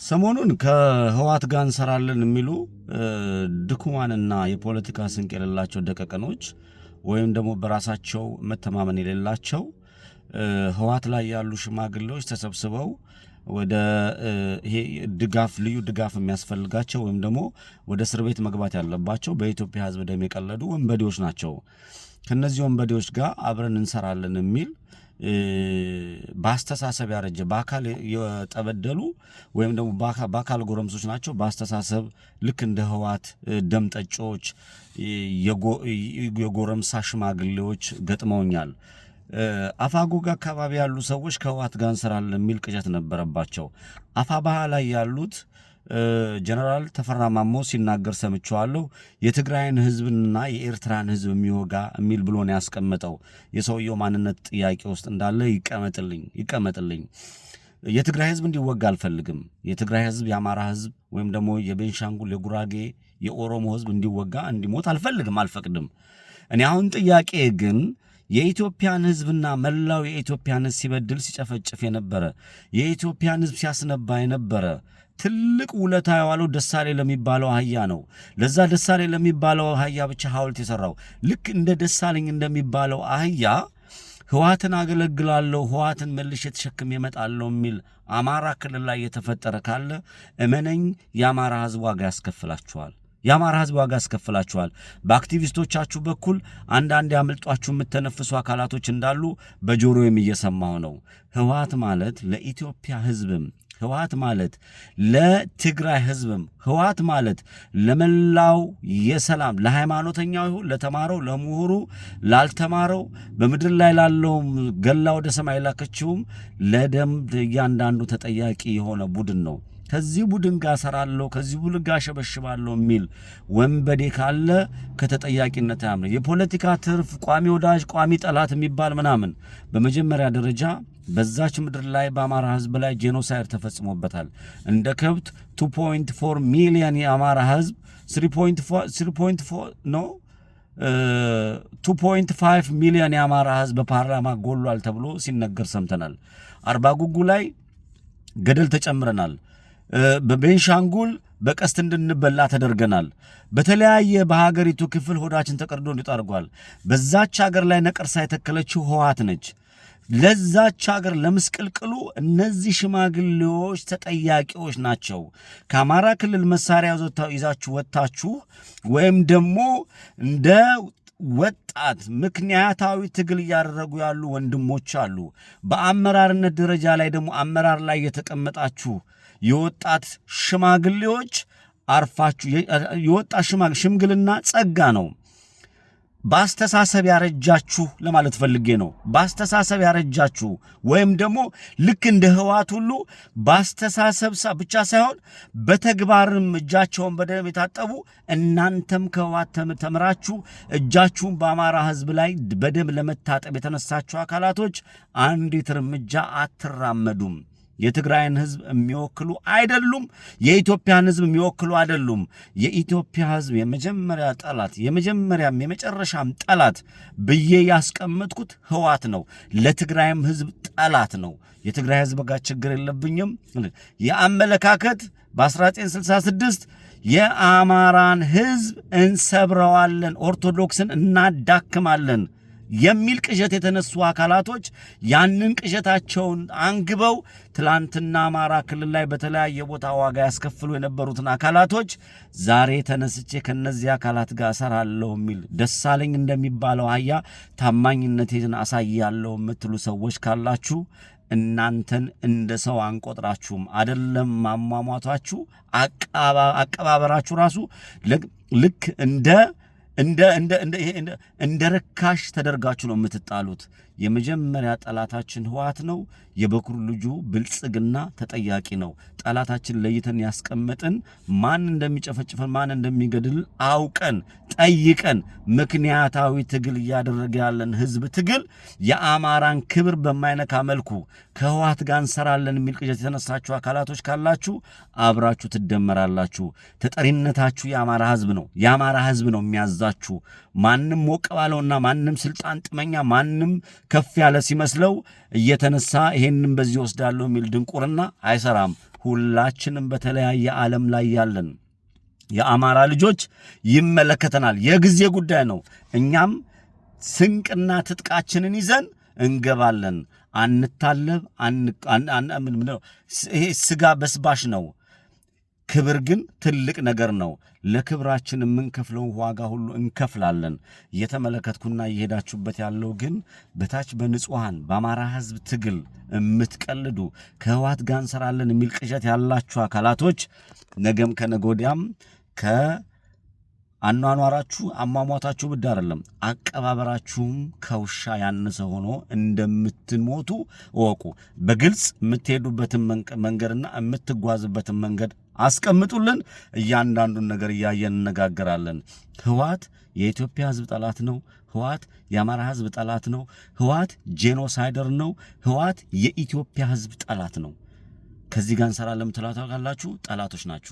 ሰሞኑን ከህዋት ጋር እንሰራለን የሚሉ ድኩማንና የፖለቲካ ስንቅ የሌላቸው ደቀቀኖች ወይም ደግሞ በራሳቸው መተማመን የሌላቸው ህዋት ላይ ያሉ ሽማግሌዎች ተሰብስበው ወደ ይሄ ድጋፍ ልዩ ድጋፍ የሚያስፈልጋቸው ወይም ደግሞ ወደ እስር ቤት መግባት ያለባቸው በኢትዮጵያ ህዝብ ደም የቀለዱ ወንበዴዎች ናቸው። ከነዚህ ወንበዴዎች ጋር አብረን እንሰራለን የሚል በአስተሳሰብ ያረጀ በአካል የተበደሉ ወይም ደግሞ በአካል ጎረምሶች ናቸው። በአስተሳሰብ ልክ እንደ ህዋት ደም ጠጮች የጎረምሳ ሽማግሌዎች ገጥመውኛል። አፋጎግ አካባቢ ያሉ ሰዎች ከህዋት ጋር እንሰራለን የሚል ቅዠት ነበረባቸው። አፋባሃ ላይ ያሉት ጀነራል ተፈራ ማሞ ሲናገር ሰምቼዋለሁ። የትግራይን ህዝብና የኤርትራን ህዝብ የሚወጋ የሚል ብሎ ነው ያስቀመጠው። የሰውየው ማንነት ጥያቄ ውስጥ እንዳለ ይቀመጥልኝ። የትግራይ ህዝብ እንዲወጋ አልፈልግም። የትግራይ ህዝብ የአማራ ህዝብ ወይም ደግሞ የቤንሻንጉል የጉራጌ የኦሮሞ ህዝብ እንዲወጋ እንዲሞት አልፈቅድም። እኔ አሁን ጥያቄ ግን የኢትዮጵያን ህዝብና መላው የኢትዮጵያን ህዝብ ሲበድል ሲጨፈጭፍ የነበረ የኢትዮጵያን ህዝብ ሲያስነባ የነበረ ትልቅ ውለታ የዋለው ደሳሌ ለሚባለው አህያ ነው። ለዛ ደሳሌ ለሚባለው አህያ ብቻ ሐውልት የሰራው ልክ እንደ ደሳለኝ እንደሚባለው አህያ ህዋትን አገለግላለሁ ህዋትን መልሼ ተሸክሜ እመጣለሁ የሚል አማራ ክልል ላይ የተፈጠረ ካለ እመነኝ የአማራ ህዝብ ዋጋ ያስከፍላችኋል። የአማራ ህዝብ ዋጋ ያስከፍላችኋል። በአክቲቪስቶቻችሁ በኩል አንዳንድ ያመልጧችሁ የምትተነፍሱ አካላቶች እንዳሉ በጆሮዬም እየሰማሁ ነው። ህዋት ማለት ለኢትዮጵያ ህዝብም ህዋት ማለት ለትግራይ ህዝብም ህዋት ማለት ለመላው የሰላም ለሃይማኖተኛው ይሁን ለተማረው ለምሁሩ ላልተማረው በምድር ላይ ላለው ገላ ወደ ሰማይ ላከችውም ለደም እያንዳንዱ ተጠያቂ የሆነ ቡድን ነው። ከዚህ ቡድን ጋር ሰራለሁ ከዚህ ቡድን ጋር ሸበሽባለሁ የሚል ወንበዴ ካለ ከተጠያቂነት ያምነ የፖለቲካ ትርፍ ቋሚ ወዳጅ ቋሚ ጠላት የሚባል ምናምን በመጀመሪያ ደረጃ በዛች ምድር ላይ በአማራ ህዝብ ላይ ጄኖሳይድ ተፈጽሞበታል። እንደ ከብት 2.4 ሚሊዮን የአማራ ህዝብ 2.5 ሚሊዮን የአማራ ህዝብ በፓርላማ ጎሏል ተብሎ ሲነገር ሰምተናል። አርባ ጉጉ ላይ ገደል ተጨምረናል። በቤንሻንጉል በቀስት እንድንበላ ተደርገናል። በተለያየ በሀገሪቱ ክፍል ሆዳችን ተቀርዶ እንዲጣርጓል። በዛች ሀገር ላይ ነቀርሳ የተከለችው ህዋት ነች። ለዛች ሀገር ለምስቅልቅሉ እነዚህ ሽማግሌዎች ተጠያቂዎች ናቸው። ከአማራ ክልል መሳሪያ ይዛችሁ ወጥታችሁ ወይም ደግሞ እንደ ወጣት ምክንያታዊ ትግል እያደረጉ ያሉ ወንድሞች አሉ። በአመራርነት ደረጃ ላይ ደግሞ አመራር ላይ የተቀመጣችሁ የወጣት ሽማግሌዎች አርፋችሁ የወጣት ሽምግልና ጸጋ ነው። በአስተሳሰብ ያረጃችሁ ለማለት ፈልጌ ነው። በአስተሳሰብ ያረጃችሁ ወይም ደግሞ ልክ እንደ ህዋት ሁሉ በአስተሳሰብ ብቻ ሳይሆን በተግባርም እጃቸውን በደም የታጠቡ እናንተም ከህዋት ተምራችሁ እጃችሁን በአማራ ህዝብ ላይ በደም ለመታጠብ የተነሳችሁ አካላቶች አንዲት እርምጃ አትራመዱም። የትግራይን ህዝብ የሚወክሉ አይደሉም። የኢትዮጵያን ህዝብ የሚወክሉ አይደሉም። የኢትዮጵያ ህዝብ የመጀመሪያ ጠላት የመጀመሪያም የመጨረሻም ጠላት ብዬ ያስቀመጥኩት ህዋት ነው። ለትግራይም ህዝብ ጠላት ነው። የትግራይ ህዝብ ጋር ችግር የለብኝም። የአመለካከት በ1966 የአማራን ህዝብ እንሰብረዋለን፣ ኦርቶዶክስን እናዳክማለን የሚል ቅዠት የተነሱ አካላቶች ያንን ቅዠታቸውን አንግበው ትላንትና አማራ ክልል ላይ በተለያየ ቦታ ዋጋ ያስከፍሉ የነበሩትን አካላቶች ዛሬ ተነስቼ ከነዚህ አካላት ጋር እሰራለሁ የሚል ደሳለኝ እንደሚባለው አህያ ታማኝነቴን አሳያለሁ የምትሉ ሰዎች ካላችሁ እናንተን እንደ ሰው አንቆጥራችሁም። አይደለም ማሟሟታችሁ አቀባበራችሁ ራሱ ልክ እንደ ርካሽ ተደርጋችሁ ነው የምትጣሉት። የመጀመሪያ ጠላታችን ህዋት ነው። የበኩር ልጁ ብልጽግና ተጠያቂ ነው። ጠላታችን ለይተን ያስቀመጥን ማን እንደሚጨፈጭፈን ማን እንደሚገድል አውቀን ጠይቀን ምክንያታዊ ትግል እያደረገ ያለን ህዝብ ትግል የአማራን ክብር በማይነካ መልኩ ከህዋት ጋር እንሰራለን የሚል ቅዠት የተነሳችሁ አካላቶች ካላችሁ አብራችሁ ትደመራላችሁ። ተጠሪነታችሁ የአማራ ህዝብ ነው። የአማራ ህዝብ ነው የሚያዛችሁ። ማንም ሞቅ ባለውና ማንም ስልጣን ጥመኛ ማንም ከፍ ያለ ሲመስለው እየተነሳ ይሄንን በዚህ ወስዳለሁ የሚል ድንቁርና አይሰራም። ሁላችንም በተለያየ ዓለም ላይ ያለን የአማራ ልጆች ይመለከተናል። የጊዜ ጉዳይ ነው። እኛም ስንቅና ትጥቃችንን ይዘን እንገባለን። አንታለብ። ይሄ ስጋ በስባሽ ነው። ክብር ግን ትልቅ ነገር ነው። ለክብራችን የምንከፍለውን ዋጋ ሁሉ እንከፍላለን። እየተመለከትኩና እየሄዳችሁበት ያለው ግን በታች በንጹሐን በአማራ ሕዝብ ትግል የምትቀልዱ ከህወሓት ጋር እንሰራለን የሚል ቅዠት ያላችሁ አካላቶች ነገም ከነገ ወዲያም ከአኗኗራችሁ አሟሟታችሁ ብድ አይደለም አቀባበራችሁም ከውሻ ያነሰ ሆኖ እንደምትሞቱ እወቁ። በግልጽ የምትሄዱበትን መንገድና የምትጓዝበትን መንገድ አስቀምጡልን። እያንዳንዱን ነገር እያየን እነጋገራለን። ህወሓት የኢትዮጵያ ህዝብ ጠላት ነው። ህወሓት የአማራ ህዝብ ጠላት ነው። ህወሓት ጄኖሳይደር ነው። ህወሓት የኢትዮጵያ ህዝብ ጠላት ነው። ከዚህ ጋር እንሰራለን የምትላችሁ ካላችሁ ጠላቶች ናችሁ።